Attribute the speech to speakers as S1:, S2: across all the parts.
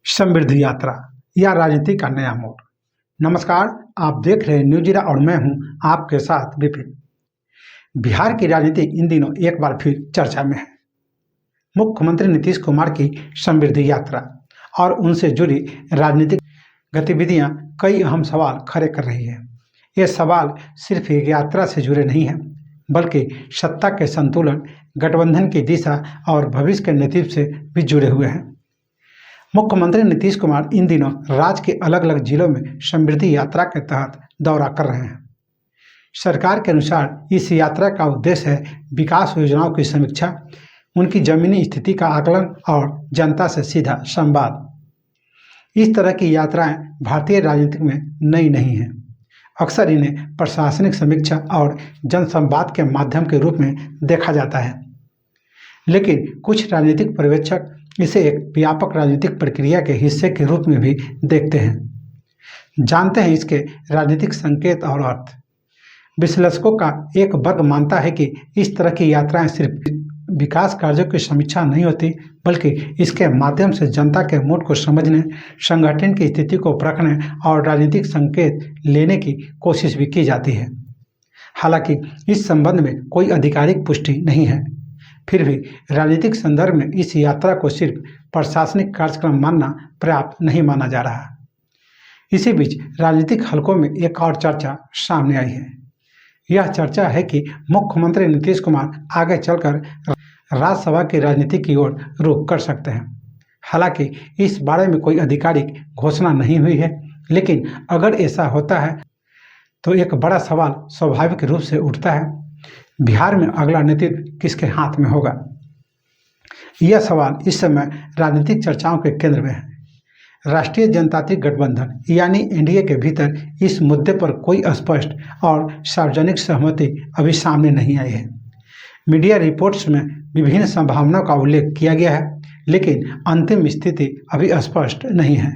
S1: समृद्धि यात्रा या राजनीति का नया मोड़। नमस्कार, आप देख रहे हैं न्यूज़ और मैं हूं आपके साथ विपिन। बिहार की राजनीति इन दिनों एक बार फिर चर्चा में है। मुख्यमंत्री नीतीश कुमार की समृद्धि यात्रा और उनसे जुड़ी राजनीतिक गतिविधियां कई अहम सवाल खड़े कर रही है। ये सवाल सिर्फ एक यात्रा से जुड़े नहीं हैं, बल्कि सत्ता के संतुलन, गठबंधन की दिशा और भविष्य के नेतृत्व से भी जुड़े हुए हैं। मुख्यमंत्री नीतीश कुमार इन दिनों राज्य के अलग अलग जिलों में समृद्धि यात्रा के तहत दौरा कर रहे हैं। सरकार के अनुसार इस यात्रा का उद्देश्य है विकास योजनाओं की समीक्षा, उनकी जमीनी स्थिति का आकलन और जनता से सीधा संवाद। इस तरह की यात्राएं भारतीय राजनीति में नई नहीं हैं। अक्सर इन्हें प्रशासनिक समीक्षा और जनसंवाद के माध्यम के रूप में देखा जाता है, लेकिन कुछ राजनीतिक पर्यवेक्षक इसे एक व्यापक राजनीतिक प्रक्रिया के हिस्से के रूप में भी देखते हैं। जानते हैं इसके राजनीतिक संकेत और अर्थ। विश्लेषकों का एक वर्ग मानता है कि इस तरह की यात्राएं सिर्फ विकास कार्यों की समीक्षा नहीं होती, बल्कि इसके माध्यम से जनता के मूड को समझने, संगठन की स्थिति को परखने और राजनीतिक संकेत लेने की कोशिश भी की जाती है। हालांकि इस संबंध में कोई आधिकारिक पुष्टि नहीं है, फिर भी राजनीतिक संदर्भ में इस यात्रा को सिर्फ प्रशासनिक कार्यक्रम मानना पर्याप्त नहीं माना जा रहा। इसी बीच राजनीतिक हलकों में एक और चर्चा सामने आई है। यह चर्चा है कि मुख्यमंत्री नीतीश कुमार आगे चलकर राज्यसभा की राजनीति की ओर रुख कर सकते हैं। हालांकि इस बारे में कोई आधिकारिक घोषणा नहीं हुई है, लेकिन अगर ऐसा होता है तो एक बड़ा सवाल स्वाभाविक रूप से उठता है, बिहार में अगला नेतृत्व किसके हाथ में होगा। यह सवाल इस समय राजनीतिक चर्चाओं के केंद्र में है। राष्ट्रीय जनतांत्रिक गठबंधन यानी एनडीए के भीतर इस मुद्दे पर कोई स्पष्ट और सार्वजनिक सहमति अभी सामने नहीं आई है। मीडिया रिपोर्ट्स में विभिन्न संभावनाओं का उल्लेख किया गया है, लेकिन अंतिम स्थिति अभी स्पष्ट नहीं है।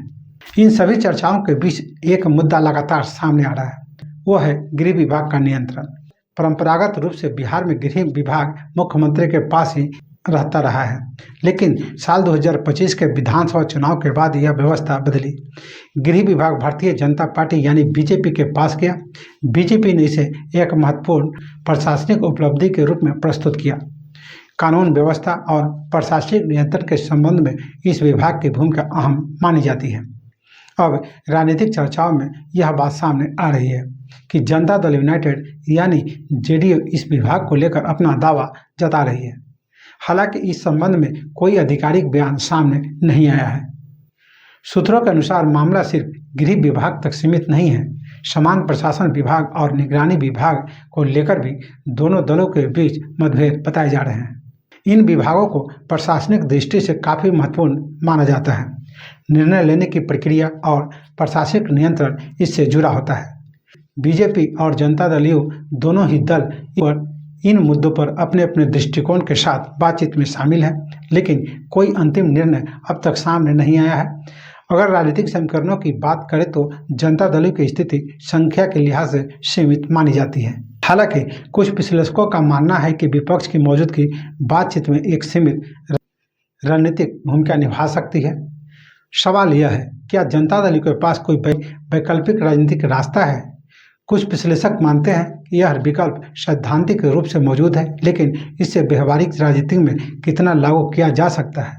S1: इन सभी चर्चाओं के बीच एक मुद्दा लगातार सामने आ रहा है, वो है गृह विभाग का नियंत्रण। परंपरागत रूप से बिहार में गृह विभाग मुख्यमंत्री के पास ही रहता रहा है, लेकिन साल 2025 के विधानसभा चुनाव के बाद यह व्यवस्था बदली। गृह विभाग भारतीय जनता पार्टी यानी बीजेपी के पास गया। बीजेपी ने इसे एक महत्वपूर्ण प्रशासनिक उपलब्धि के रूप में प्रस्तुत किया। कानून व्यवस्था और प्रशासनिक नियंत्रण के संबंध में इस विभाग की भूमिका अहम मानी जाती है। अब राजनीतिक चर्चाओं में यह बात सामने आ रही है कि जनता दल यूनाइटेड यानी जेडीयू इस विभाग को लेकर अपना दावा जता रही है। हालांकि इस संबंध में कोई आधिकारिक बयान सामने नहीं आया है। सूत्रों के अनुसार मामला सिर्फ गृह विभाग तक सीमित नहीं है। समान प्रशासन विभाग और निगरानी विभाग को लेकर भी दोनों दलों के बीच मतभेद बताए जा रहे हैं। इन विभागों को प्रशासनिक दृष्टि से काफ़ी महत्वपूर्ण माना जाता है। निर्णय लेने की प्रक्रिया और प्रशासनिक नियंत्रण इससे जुड़ा होता है। बीजेपी और जनता दल यू दोनों ही दल इन मुद्दों पर अपने अपने दृष्टिकोण के साथ बातचीत में शामिल है, लेकिन कोई अंतिम निर्णय अब तक सामने नहीं आया है। अगर राजनीतिक समीकरणों की बात करें तो जनता दल की स्थिति संख्या के लिहाज से सीमित मानी जाती है। हालांकि कुछ विश्लेषकों का मानना है कि विपक्ष की मौजूदगी बातचीत में एक सीमित रणनीतिक भूमिका निभा सकती है। सवाल यह है, क्या जनता दल के पास कोई वैकल्पिक राजनीतिक रास्ता है? कुछ विश्लेषक मानते हैं कि यह विकल्प सैद्धांतिक रूप से मौजूद है, लेकिन इसे व्यवहारिक राजनीति में कितना लागू किया जा सकता है,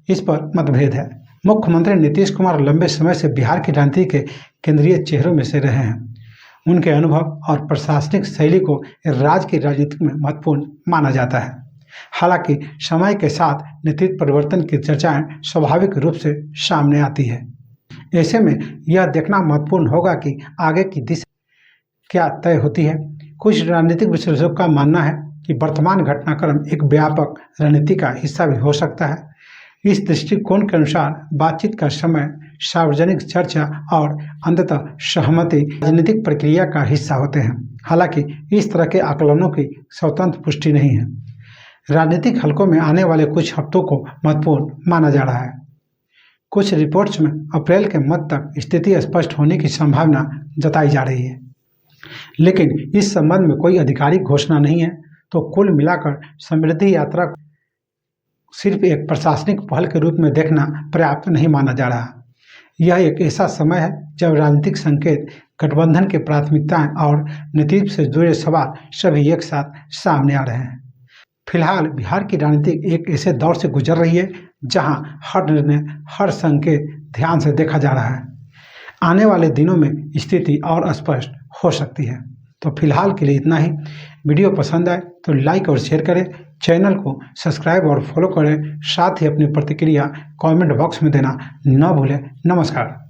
S1: इस पर मतभेद है। मुख्यमंत्री नीतीश कुमार लंबे समय से बिहार की राजनीति के केंद्रीय चेहरों में से रहे हैं। उनके अनुभव और प्रशासनिक शैली को राज्य की राजनीति में महत्वपूर्ण माना जाता है। हालांकि समय के साथ नेतृत्व परिवर्तन की चर्चाएं स्वाभाविक रूप से सामने आती है। ऐसे में यह देखना महत्वपूर्ण होगा कि आगे की दिशा क्या तय होती है। कुछ राजनीतिक विश्लेषकों का मानना है कि वर्तमान घटनाक्रम एक व्यापक रणनीति का हिस्सा भी हो सकता है। इस दृष्टिकोण के अनुसार बातचीत का समय, सार्वजनिक चर्चा और अंततः सहमति राजनीतिक प्रक्रिया का हिस्सा होते हैं। हालांकि इस तरह के आकलनों की स्वतंत्र पुष्टि नहीं है। राजनीतिक हलकों में आने वाले कुछ हफ्तों को महत्वपूर्ण माना जा रहा है। कुछ रिपोर्ट्स में अप्रैल के मध्य तक स्थिति स्पष्ट होने की संभावना जताई जा रही है, लेकिन इस संबंध में कोई आधिकारिक घोषणा नहीं है। तो कुल मिलाकर समृद्धि यात्रा सिर्फ एक प्रशासनिक पहल के रूप में देखना पर्याप्त नहीं माना जा रहा। यह एक ऐसा समय है जब राजनीतिक संकेत, गठबंधन की प्राथमिकताएं और नेतृत्व से जुड़े सवाल सभी एक साथ सामने आ रहे हैं। फिलहाल बिहार की राजनीति एक ऐसे दौर से गुजर रही है जहां हर निर्णय, हर संकेत ध्यान से देखा जा रहा है। आने वाले दिनों में स्थिति और स्पष्ट हो सकती है। तो फिलहाल के लिए इतना ही। वीडियो पसंद आए तो लाइक और शेयर करें, चैनल को सब्सक्राइब और फॉलो करें, साथ ही अपनी प्रतिक्रिया कमेंट बॉक्स में देना न भूलें। नमस्कार।